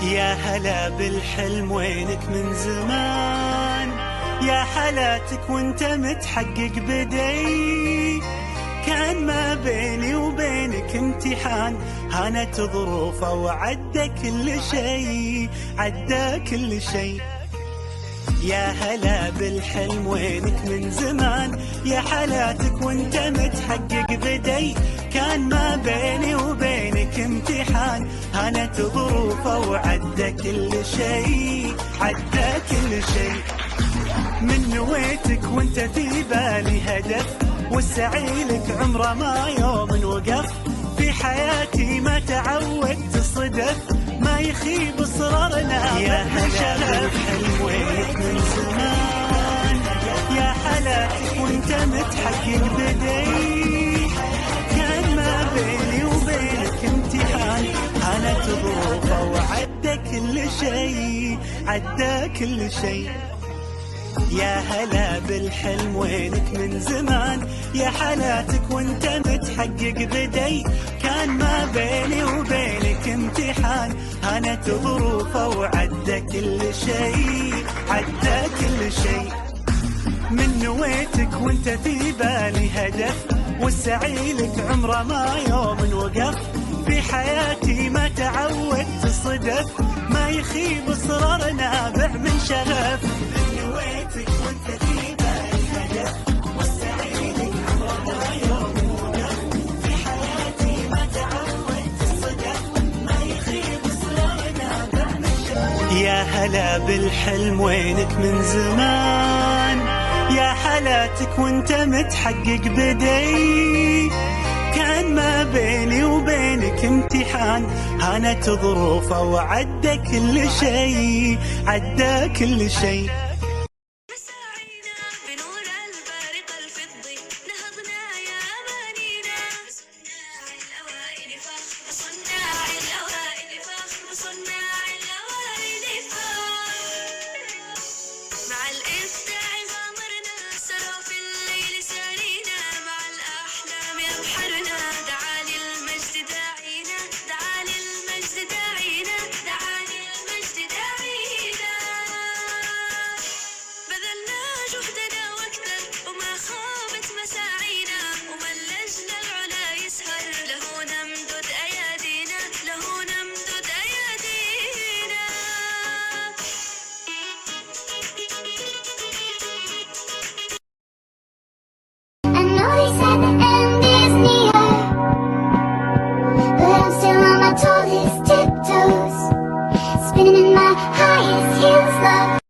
يا هلا بالحلم وينك من زمان، يا حلاتك وانت متحقق بدي. كان ما بيني وبينك امتحان، هانت ظروفه وعدى كل شيء، عدى كل شيء. يا هلا بالحلم وينك من زمان، يا حلاتك وانت متحقق بدي. كان ما بيني وبينك امتحان، هانت ظروفه وعدى كل شيء، عدى كل شيء. من نويتك وانت في بالي هدف، والسعي لك عمره ما يوم وقف. في حياتي ما تعودت صدف، ما يخيب اصرارنا. يا هلا بالحلم وينك من زمان، يا حلاتك وانت متحقق بدي. كان ما بيني وبينك امتحان، هانت ظروفه وعدى كل شيء، عدى كل شيء. يا هلا بالحلم وينك من زمان، يا حلاتك وانت متحقق بدي. كان ما بيني وبينك امتحان، هانت ظروفه وعدى كل شيء، عدى كل شيء. من نويتك وانت في بالي هدف، والسعي لك عمره ما يوم وقف. في حياتي ما تعودت صدف، ما يخيب اصرار نابع من شغف. من نويتك وانت في بالي هدف، والسعي لك عمره ما يوم وقف. في حياتي ما تعودت صدف، ما يخيب اصرار نابع من شغف. يا هلا بالحلم وينك من زمان، يا حلاتك وانت متحقق بدي. كان ما بيني وبينك امتحان، هانت ظروفه وعدى كل شيء، عدى كل شيء. مساعينا بنور البارق الفضي، نهضنا يا أمانينا. صناع الأوائل فخر، صناع الأوائل فخر، صناع الأوائل فخر. مع الإبداع غامرنا، سرى في الليل سارينا. مع الأحلام يبحرنا، دعاني المجد داعينا، دعاني المجد داعينا، دعاني المجد داعينا. بذلنا جهدنا واكثر، وما خابت مساعينا. وملجنا العلا يسهر، له نمدد أيادينا، له نمدد أيادينا. I know they said the end is near, but I'm still on my tallest tiptoes, spinning in my highest heels, love.